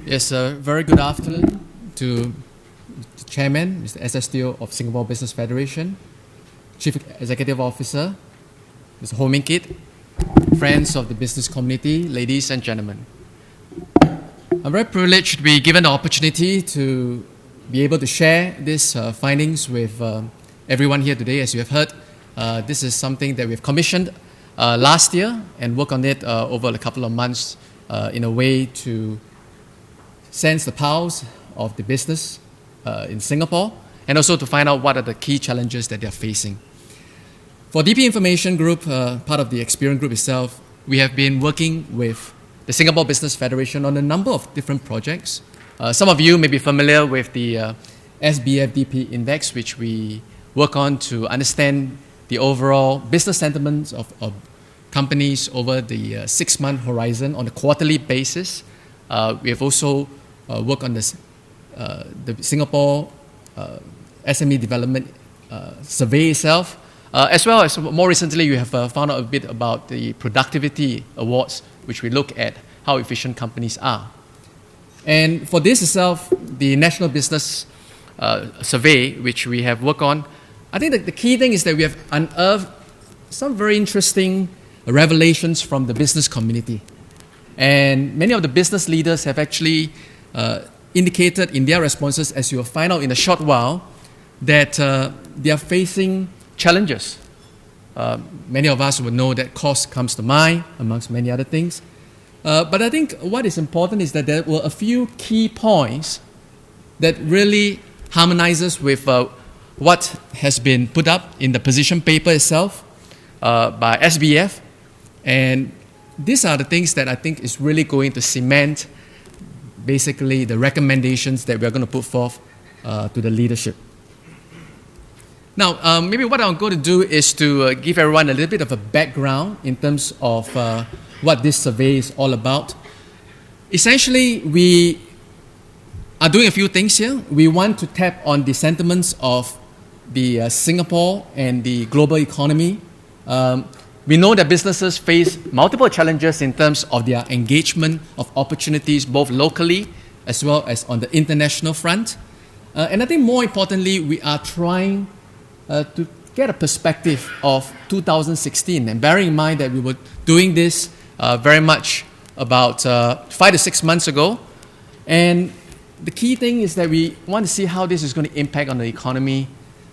Yes, very good afternoon to the Chairman, Mr. S.S. Teo of Singapore Business Federation, Chief Executive Officer, Mr. Ho Ming Kit, friends of the business community, ladies and gentlemen. I'm very privileged to be given the opportunity to be able to share these findings with everyone here today. As you have heard, this is something that we've commissioned last year and worked on it over a couple of months in a way to sense the pulse of the business in Singapore and also to find out what are the key challenges that they're facing. For DP Information Group, part of the Experience Group itself, we have been working with the Singapore Business Federation on a number of different projects. Some of you may be familiar with the SBF DP Index, which we work on to understand the overall business sentiments of companies over the 6-month horizon on a quarterly basis. We have also worked on the Singapore SME Development Survey itself, as well as more recently you have found out a bit about the Productivity Awards, which we look at how efficient companies are. And for this itself, the National Business Survey, which we have worked on, I think that the key thing is that we have unearthed some very interesting revelations from the business community. And many of the business leaders have actually indicated in their responses, as you'll find out in a short while, that they are facing challenges. Many of us would know that cost comes to mind, amongst many other things. But I think what is important is that there were a few key points that really harmonizes with what has been put up in the position paper itself by SBF. And these are the things that I think is really going to cement basically the recommendations that we're going to put forth to the leadership. Now, maybe what I'm going to do is to give everyone a little bit of a background in terms of what this survey is all about. Essentially, we are doing a few things here. We want to tap on the sentiments of the Singapore and the global economy. We know that businesses face multiple challenges in terms of their engagement of opportunities, both locally as well as on the international front. And I think more importantly, we are trying to get a perspective of 2016. And bearing in mind that we were doing this very much about 5 to 6 months ago. And the key thing is that we want to see how this is going to impact on the economy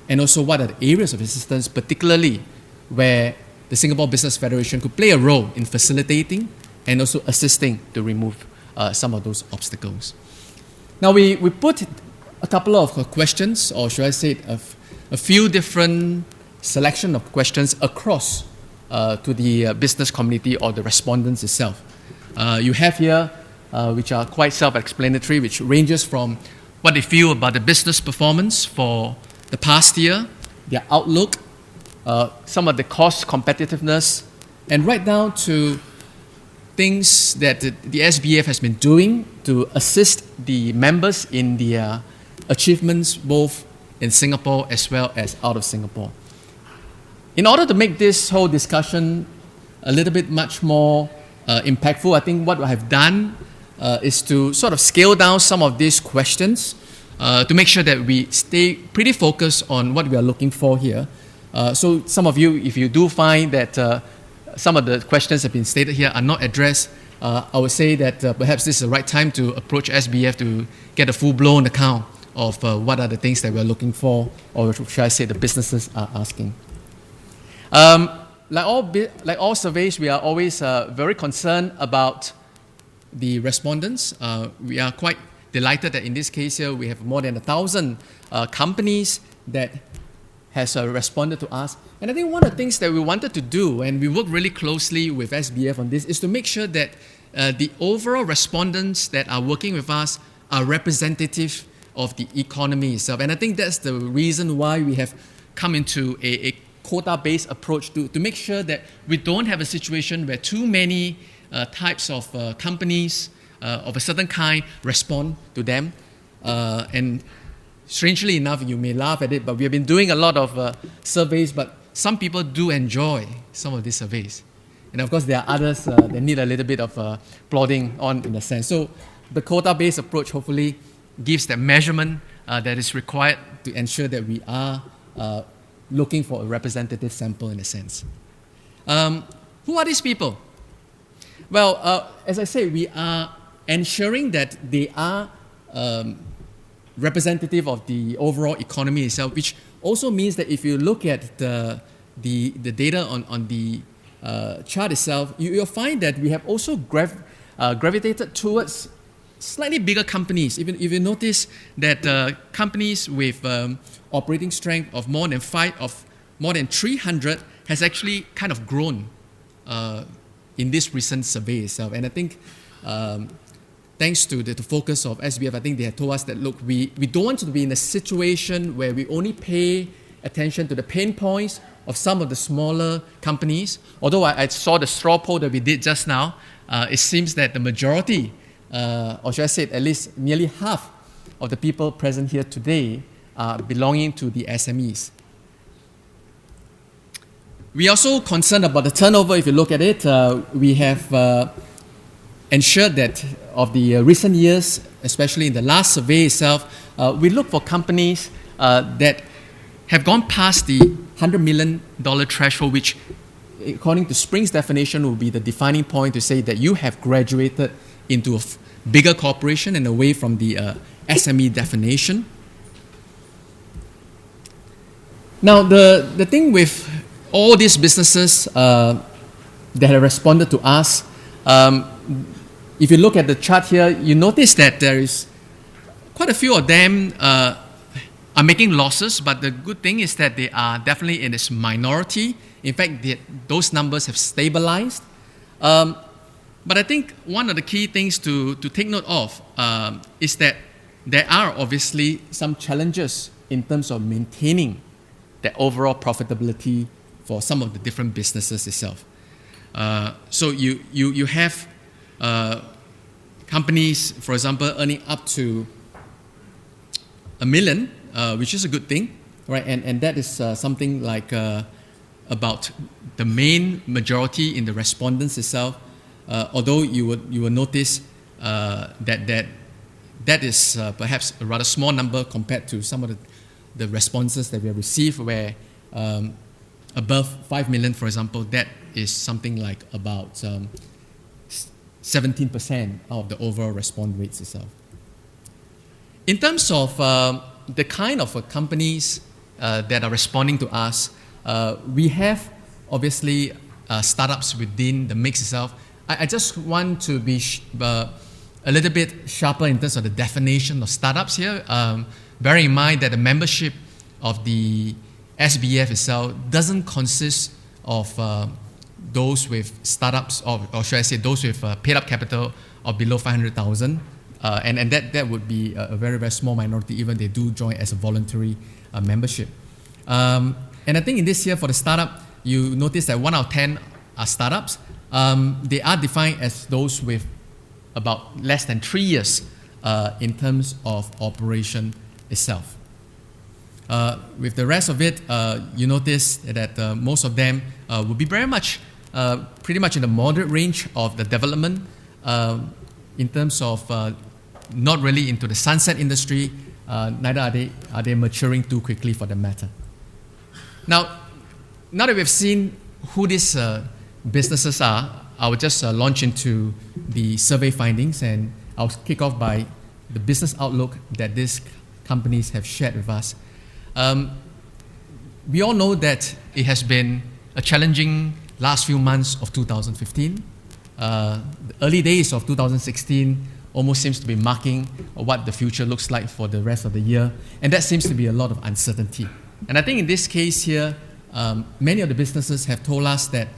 and also what are the areas of assistance, particularly where the Singapore Business Federation could play a role in facilitating and also assisting to remove some of those obstacles. Now, we put a couple of questions, or should I say a few different selection of questions across to the business community or the respondents itself. You have here, which are quite self-explanatory, which ranges from what they feel about the business performance for the past year, their outlook, some of the cost competitiveness, and right down to things that the SBF has been doing to assist the members in their achievements both in Singapore as well as out of Singapore. In order to make this whole discussion a little bit much more impactful, I think what I have done is to sort of scale down some of these questions to make sure that we stay pretty focused on what we are looking for here. So some of you, if you do find that some of the questions have been stated here are not addressed, I would say that perhaps this is the right time to approach SBF to get a full-blown account of what are the things that we're looking for, or should I say the businesses are asking. Like all surveys, we are always very concerned about the respondents. We are quite delighted that in this case here, we have more than 1,000 companies that has responded to us. And I think one of the things that we wanted to do, and we work really closely with SBF on this, is to make sure that the overall respondents that are working with us are representative of the economy itself. And I think that's the reason why we have come into a quota-based approach to make sure that we don't have a situation where too many types of companies of a certain kind respond to them. And strangely enough, you may laugh at it, but we have been doing a lot of surveys, but some people do enjoy some of these surveys. And of course, there are others that need a little bit of plodding on in a sense. So the quota-based approach hopefully gives that measurement that is required to ensure that we are looking for a representative sample in a sense. Who are these people? Well, as I say, we are ensuring that they are representative of the overall economy itself, which also means that if you look at the data on the chart itself, you'll find that we have also gravitated towards slightly bigger companies. Even if you notice that companies with operating strength of more than 300 has actually kind of grown in this recent survey itself. And I think thanks to the focus of SBF, I think they have told us that, look, we don't want to be in a situation where we only pay attention to the pain points of some of the smaller companies. Although I saw the straw poll that we did just now, it seems that the majority, or should I say at least nearly half of the people present here today are belonging to the SMEs. We are also concerned about the turnover. If you look at it, we have ensured that of the recent years, especially in the last survey itself, we look for companies that have gone past the $100 million threshold, which according to Spring's definition will be the defining point to say that you have graduated into a bigger corporation and away from the SME definition. Now, the thing with all these businesses that have responded to us, if you look at the chart here, you notice that there is quite a few of them are making losses, but the good thing is that they are definitely in its minority. In fact, those numbers have stabilized. But I think one of the key things to take note of is that there are obviously some challenges in terms of maintaining the overall profitability for some of the different businesses itself. So you have companies, for example, earning up to $1 million, which is a good thing, right? And that is something like about the main majority in the respondents itself. Although you will notice that is perhaps a rather small number compared to some of the responses that we have received, where above 5 million, for example, that is something like about 17% of the overall response rates itself. In terms of the kind of companies that are responding to us, we have obviously startups within the mix itself. I just want to be a little bit sharper in terms of the definition of startups here. Bearing in mind that the membership of the SBF itself doesn't consist of those with startups, or should I say those with paid up capital of below 500,000. And that would be a very, very small minority, even they do join as a voluntary membership. And I think in this year for the startup, you notice that 1 out of 10 are startups. They are defined as those with about less than 3 years in terms of operation itself. With the rest of it, you notice that most of them will be very much, pretty much in the moderate range of the development in terms of not really into the sunset industry, neither are they maturing too quickly for the matter. Now that we've seen who these businesses are, I will just launch into the survey findings, and I'll kick off by the business outlook that these companies have shared with us. We all know that it has been a challenging last few months of 2015. The early days of 2016 almost seems to be marking what the future looks like for the rest of the year, and that seems to be a lot of uncertainty. And I think in this case here, many of the businesses have told us that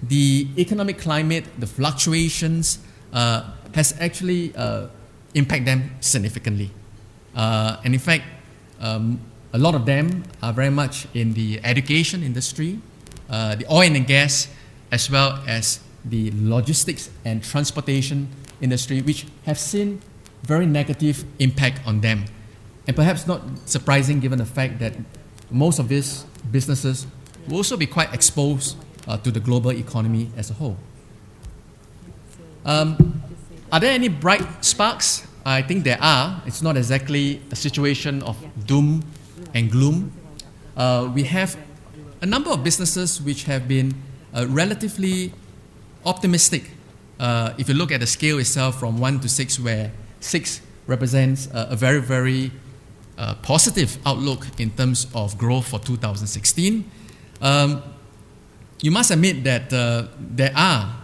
the economic climate, the fluctuations, has actually impacted them significantly. And in fact, a lot of them are very much in the education industry, the oil and gas, as well as the logistics and transportation industry, which have seen very negative impact on them. And perhaps not surprising given the fact that most of these businesses will also be quite exposed to the global economy as a whole. Are there any bright sparks? I think there are. It's not exactly a situation of doom and gloom. We have a number of businesses which have been relatively optimistic. If you look at the scale itself from 1 to 6, where 6 represents a very, very positive outlook in terms of growth for 2016. You must admit that there are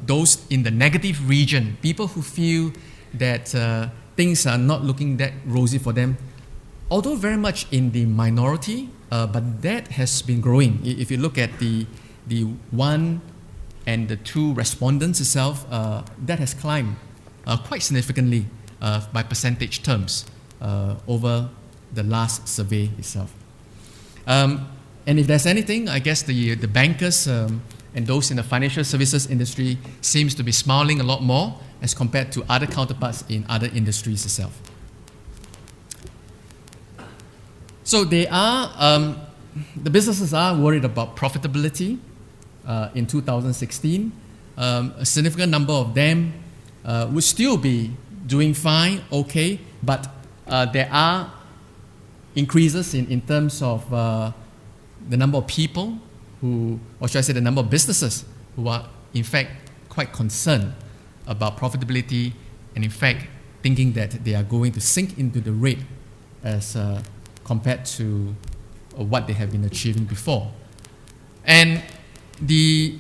those in the negative region, people who feel that things are not looking that rosy for them, although very much in the minority, but that has been growing. If you look at the 1 and the 2 respondents itself, that has climbed quite significantly by percentage terms over the last survey itself. And if there's anything, I guess the bankers and those in the financial services industry seems to be smiling a lot more as compared to other counterparts in other industries itself. So they are, the businesses are worried about profitability in 2016. A significant number of them would still be doing fine, okay, but there are increases in terms of the number of people who, or should I say the number of businesses who are in fact quite concerned about profitability and in fact thinking that they are going to sink into the rate as compared to what they have been achieving before. And the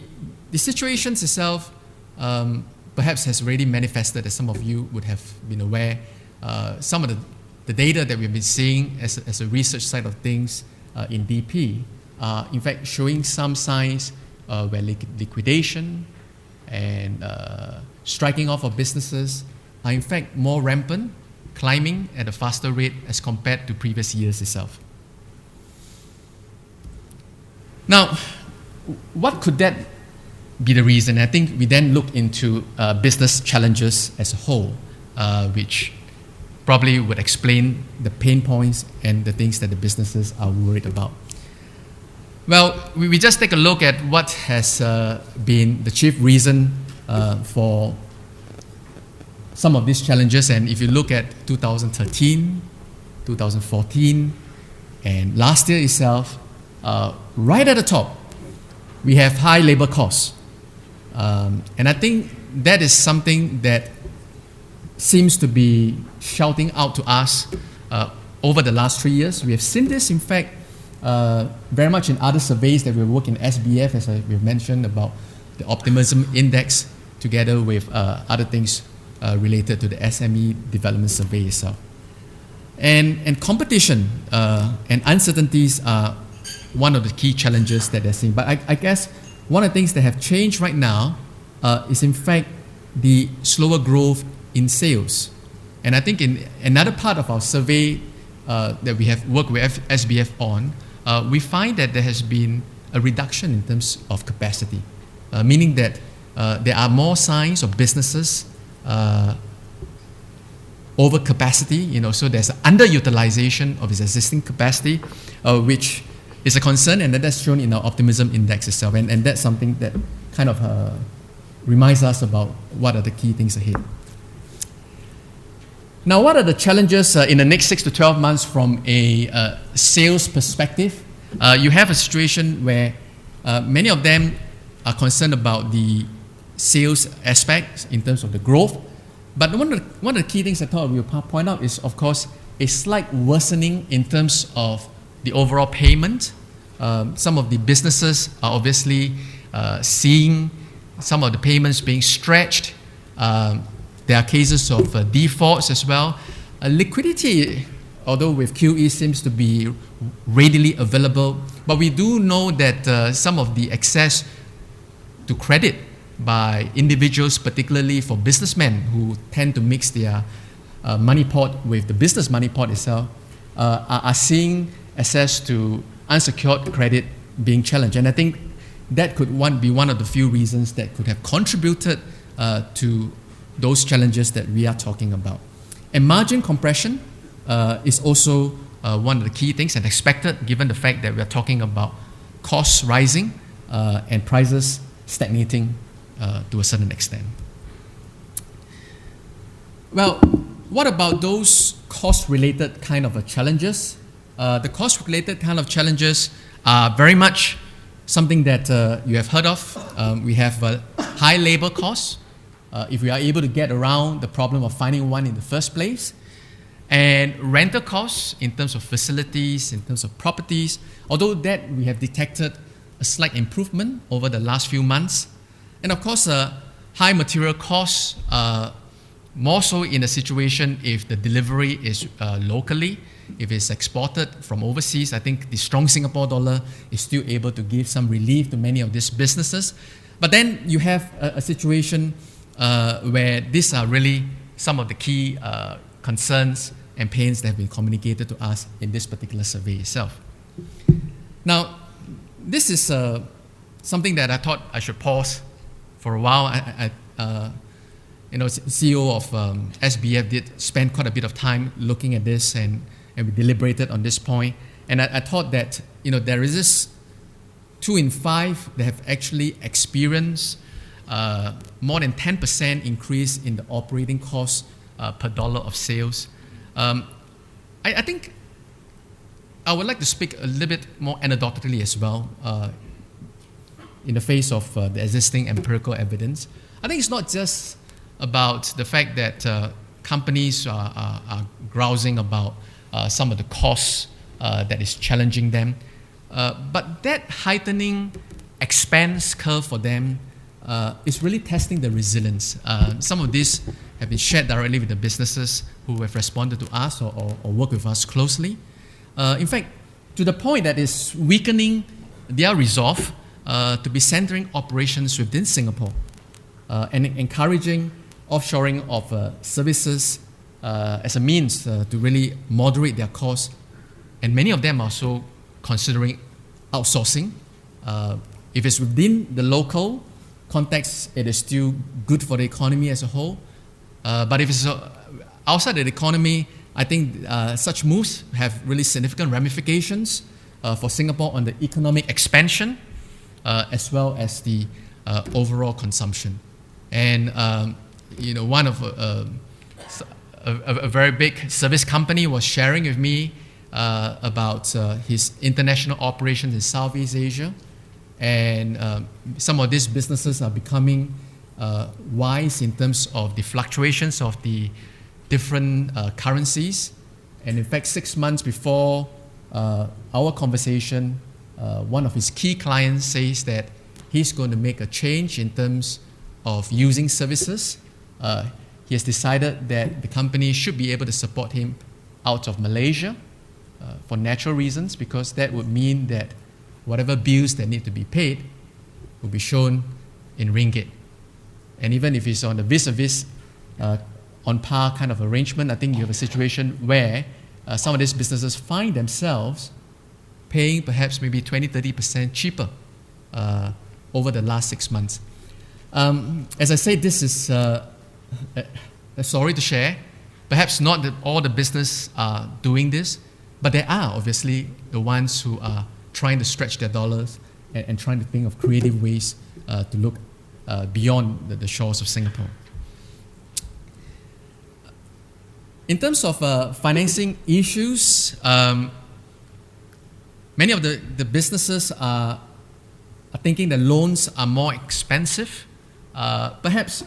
situations itself perhaps has already manifested, as some of you would have been aware. Some of the data that we've been seeing as a research side of things in DP are in fact showing some signs where liquidation and striking off of businesses are in fact more rampant, climbing at a faster rate as compared to previous years itself. Now, what could that be the reason? I think we then look into business challenges as a whole, which probably would explain the pain points and the things that the businesses are worried about. Well, we just take a look at what has been the chief reason for some of these challenges. And if you look at 2013, 2014, and last year itself, right at the top, we have high labor costs. And I think that is something that seems to be shouting out to us over the last 3 years. We have seen this, in fact, very much in other surveys that we work in SBF, as we've mentioned about the optimism index, together with other things related to the SME development survey itself. And competition and uncertainties are one of the key challenges that they're seeing. But I guess one of the things that have changed right now is in fact the slower growth in sales. And I think in another part of our survey that we have worked with SBF on, we find that there has been a reduction in terms of capacity, meaning that there are more signs of businesses over capacity, so there's an underutilization of its existing capacity, which is a concern, and that's shown in our optimism index itself. And that's something that kind of reminds us about what are the key things ahead. Now, what are the challenges in the next 6 to 12 months from a sales perspective? You have a situation where many of them are concerned about the sales aspects in terms of the growth. But one of the key things I thought we would point out is, of course, a slight worsening in terms of the overall payment. Some of the businesses are obviously seeing some of the payments being stretched. There are cases of defaults as well. Liquidity, although with QE, seems to be readily available, but we do know that some of the access to credit by individuals, particularly for businessmen who tend to mix their money pot with the business money pot itself, are seeing access to unsecured credit being challenged. And I think that could be one of the few reasons that could have contributed to those challenges that we are talking about. And margin compression is also one of the key things, and expected given the fact that we are talking about costs rising and prices stagnating to a certain extent. Well, what about those cost-related kind of challenges? The cost-related kind of challenges are very much something that you have heard of. We have high labor costs, if we are able to get around the problem of finding one in the first place. And rental costs in terms of facilities, in terms of properties, although that we have detected a slight improvement over the last few months. And of course, high material costs, more so in a situation if the delivery is locally, if it's exported from overseas. I think the strong Singapore dollar is still able to give some relief to many of these businesses. But then you have a situation where these are really some of the key concerns and pains that have been communicated to us in this particular survey itself. Now, this is something that I thought I should pause for a while. CEO of SBF did spend quite a bit of time looking at this, and we deliberated on this point. And I thought that there is this 2 in 5 that have actually experienced more than 10% increase in the operating costs per dollar of sales. I think I would like to speak a little bit more anecdotally as well in the face of the existing empirical evidence. I think it's not just about the fact that companies are grousing about some of the costs that is challenging them, but that heightening expense curve for them is really testing the resilience. Some of these have been shared directly with the businesses who have responded to us or work with us closely. In fact, to the point that is weakening their resolve to be centering operations within Singapore and encouraging offshoring of services as a means to really moderate their costs. And many of them are also considering outsourcing. If it's within the local context, it is still good for the economy as a whole. But if it's outside the economy, I think such moves have really significant ramifications for Singapore on the economic expansion as well as the overall consumption. And one of a very big service company was sharing with me about his international operations in Southeast Asia. And some of these businesses are becoming wise in terms of the fluctuations of the different currencies. And in fact, 6 months before our conversation, one of his key clients says that he's going to make a change in terms of using services. He has decided that the company should be able to support him out of Malaysia for natural reasons, because that would mean that whatever bills that need to be paid will be shown in ringgit. And even if it's on the vis-a-vis on par kind of arrangement, I think you have a situation where some of these businesses find themselves paying perhaps maybe 20-30% cheaper over the last 6 months. As I say, this is a story to share. Perhaps not that all the business are doing this, but there are obviously the ones who are trying to stretch their dollars and trying to think of creative ways to look beyond the shores of Singapore. In terms of financing issues, many of the businesses are thinking that loans are more expensive. Perhaps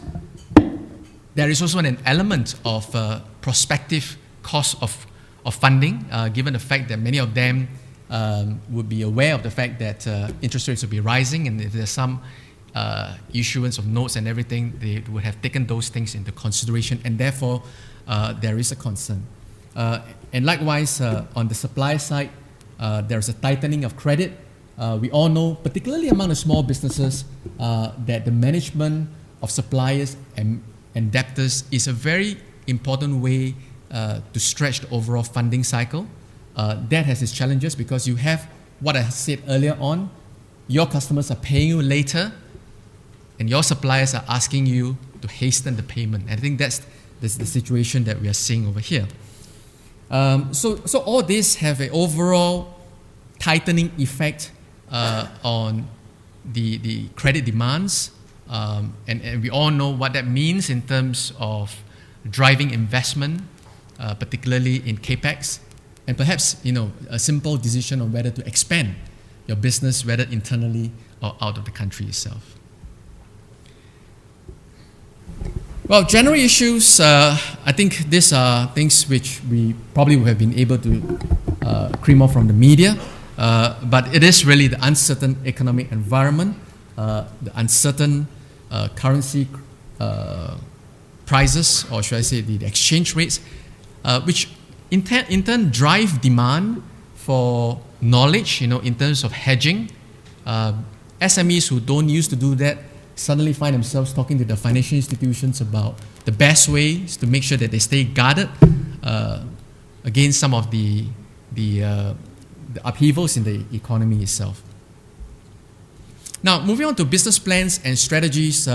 there is also an element of prospective cost of funding, given the fact that many of them would be aware of the fact that interest rates will be rising, and if there's some issuance of notes and everything, they would have taken those things into consideration, and therefore there is a concern. And likewise, on the supply side, there is a tightening of credit. We all know, particularly among the small businesses, that the management of suppliers and debtors is a very important way to stretch the overall funding cycle. That has its challenges because you have what I said earlier on. Your customers are paying you later, and your suppliers are asking you to hasten the payment. And I think that's the situation that we are seeing over here. So all this have an overall tightening effect on the credit demands, and we all know what that means in terms of driving investment, particularly in capex, and perhaps a simple decision on whether to expand your business, whether internally or out of the country itself. Well, general issues, I think these are things which we probably would have been able to cream off from the media, but it is really the uncertain economic environment, the uncertain currency prices, or should I say the exchange rates, which in turn drive demand for knowledge, in terms of hedging. SMEs who don't used to do that suddenly find themselves talking to the financial institutions about the best ways to make sure that they stay guarded against some of the upheavals in the economy itself. Now, moving on to business plans and strategies,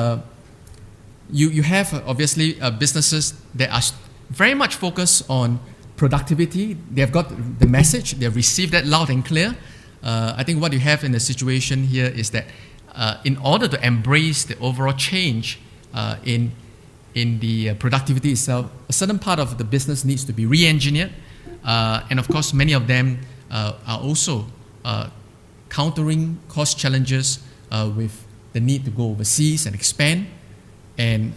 you have obviously businesses that are very much focused on productivity. They have got the message, they have received that loud and clear. I think what you have in the situation here is that in order to embrace the overall change in the productivity itself, a certain part of the business needs to be re-engineered. And of course, many of them are also countering cost challenges with the need to go overseas and expand, and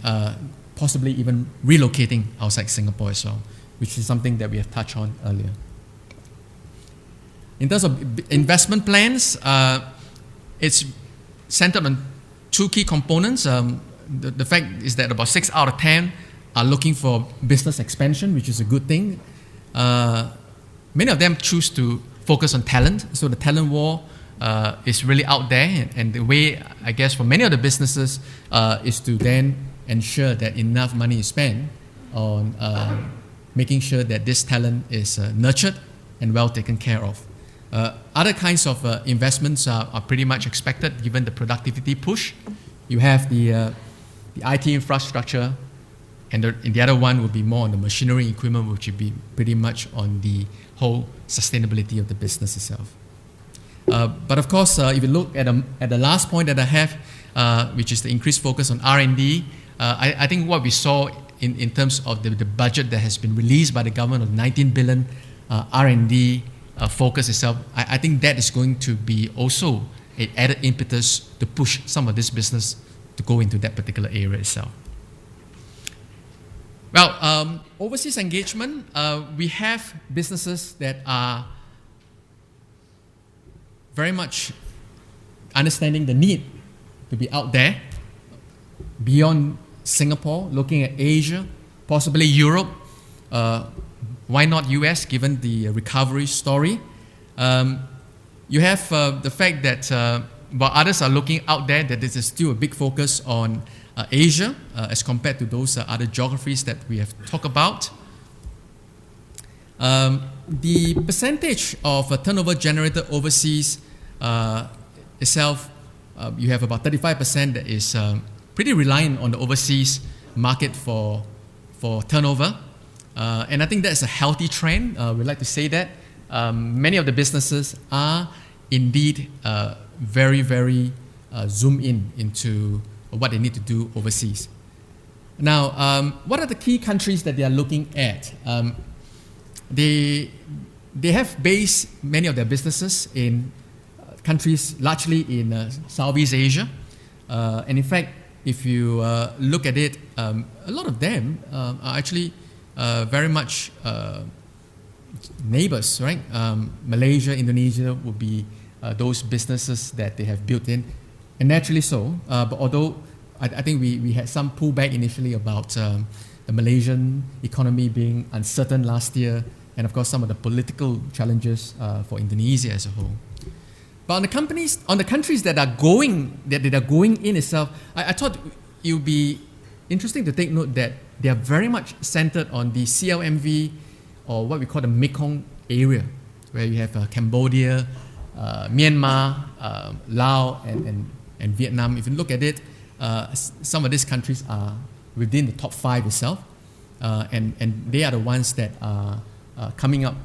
possibly even relocating outside Singapore as well, which is something that we have touched on earlier. In terms of investment plans, it's centered on two key components. The fact is that about 6 out of 10 are looking for business expansion, which is a good thing. Many of them choose to focus on talent, so the talent war is really out there, and the way, I guess, for many of the businesses is to then ensure that enough money is spent on making sure that this talent is nurtured and well taken care of. Other kinds of investments are pretty much expected given the productivity push. You have the IT infrastructure, and the other one would be more on the machinery equipment, which would be pretty much on the whole sustainability of the business itself. But of course, if you look at the last point that I have, which is the increased focus on R&D, I think what we saw in terms of the budget that has been released by the government of 19 billion R&D focus itself, I think that is going to be also an added impetus to push some of this business to go into that particular area itself. Well, overseas engagement, we have businesses that are very much understanding the need to be out there beyond Singapore, looking at Asia, possibly Europe. Why not US, given the recovery story? You have the fact that while others are looking out there, that there is still a big focus on Asia as compared to those other geographies that we have talked about. The percentage of turnover generated overseas itself, you have about 35% that is pretty reliant on the overseas market for turnover. And I think that's a healthy trend. We like to say that. Many of the businesses are indeed very, very zoom into what they need to do overseas. Now, what are the key countries that they are looking at? They have based many of their businesses in countries largely in Southeast Asia. And in fact, if you look at it, a lot of them are actually very much neighbors, right? Malaysia, Indonesia would be those businesses that they have built in, and naturally so. But although I think we had some pullback initially about the Malaysian economy being uncertain last year, and of course some of the political challenges for Indonesia as a whole. But on the countries that are going in itself, I thought it would be interesting to take note that they are very much centered on the CLMV, or what we call the Mekong area, where you have Cambodia, Myanmar, Laos, and Vietnam. If you look at it, some of these countries are within the top 5 itself, and they are the ones that are coming up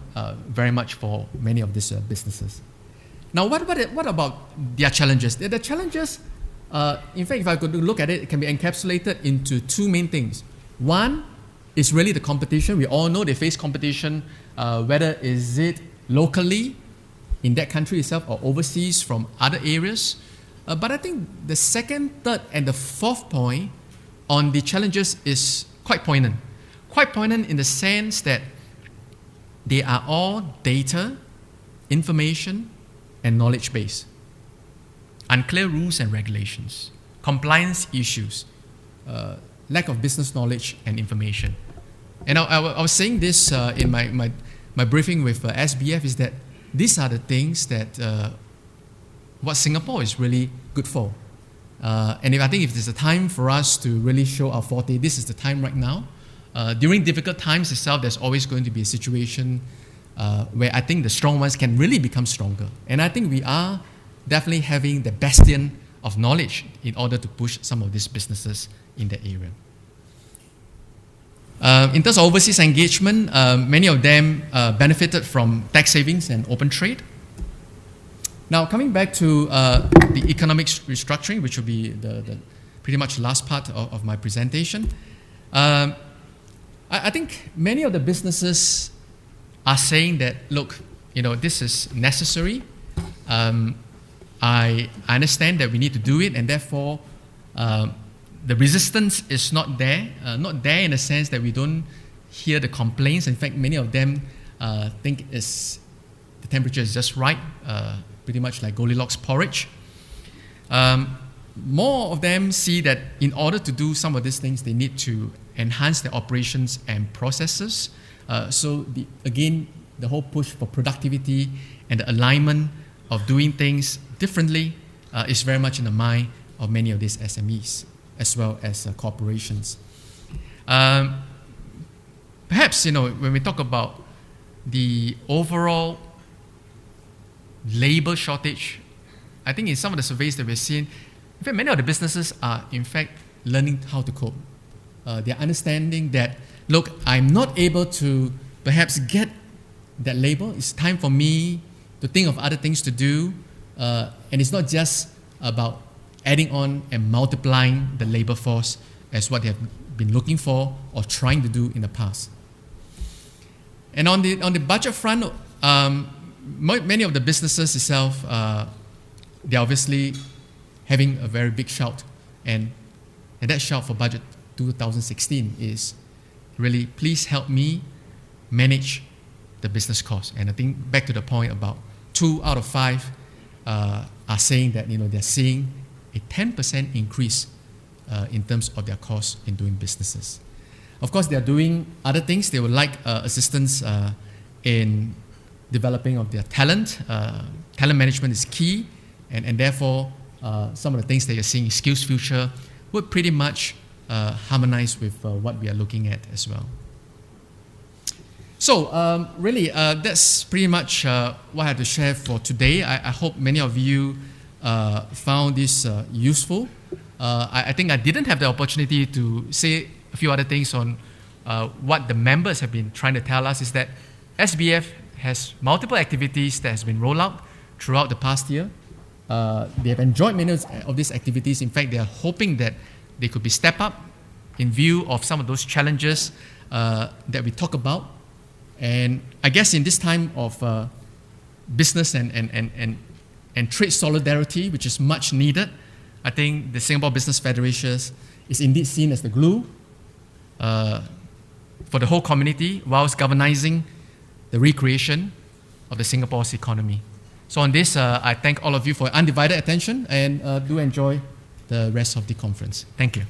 very much for many of these businesses. Now, what about their challenges? The challenges, in fact, if I could look at it, it can be encapsulated into 2 main things. One, is really the competition. We all know they face competition, whether is it locally in that country itself or overseas from other areas. But I think the second, third, and the fourth point on the challenges is quite poignant. Quite poignant in the sense that they are all data, information, and knowledge based. Unclear rules and regulations, compliance issues, lack of business knowledge and information. And I was saying this in my briefing with SBF is that these are the things that what Singapore is really good for. And I think if there's a time for us to really show our forte, this is the time right now. During difficult times itself, there's always going to be a situation where I think the strong ones can really become stronger. And I think we are definitely having the bastion of knowledge in order to push some of these businesses in that area. In terms of overseas engagement, many of them benefited from tax savings and open trade. Now, coming back to the economic restructuring, which will be the pretty much last part of my presentation, I think many of the businesses are saying that, look, this is necessary. I understand that we need to do it, and therefore the resistance is not there. Not there in the sense that we don't hear the complaints. In fact, many of them think the temperature is just right, pretty much like Goldilocks porridge. More of them see that in order to do some of these things, they need to enhance their operations and processes. So the whole push for productivity and the alignment of doing things differently is very much in the mind of many of these SMEs as well as corporations. Perhaps, when we talk about the overall labor shortage, I think in some of the surveys that we're seeing, in fact, many of the businesses are in fact learning how to cope. They're understanding that, look, I'm not able to perhaps get that labor. It's time for me to think of other things to do. And it's not just about adding on and multiplying the labor force as what they have been looking for or trying to do in the past. And on the budget front, many of the businesses itself, they're obviously having a very big shout. And that shout for budget 2016 is really, please help me manage the business cost. And I think back to the point about 2 out of 5 are saying that they're seeing a 10% increase in terms of their costs in doing businesses. Of course, they're doing other things. They would like assistance in developing of their talent. Talent management is key, and therefore some of the things that you're seeing in Skills Future would pretty much harmonize with what we are looking at as well. So really, that's pretty much what I had to share for today. I hope many of you found this useful. I think I didn't have the opportunity to say a few other things on what the members have been trying to tell us is that SBF has multiple activities that has been rolled out throughout the past year. They have enjoyed many of these activities. In fact, they are hoping that they could be stepped up in view of some of those challenges that we talk about. And I guess in this time of business and trade solidarity, which is much needed, I think the Singapore Business Federation is indeed seen as the glue for the whole community whilst galvanizing the recreation of the Singapore's economy. So on this, I thank all of you for your undivided attention and do enjoy the rest of the conference. Thank you.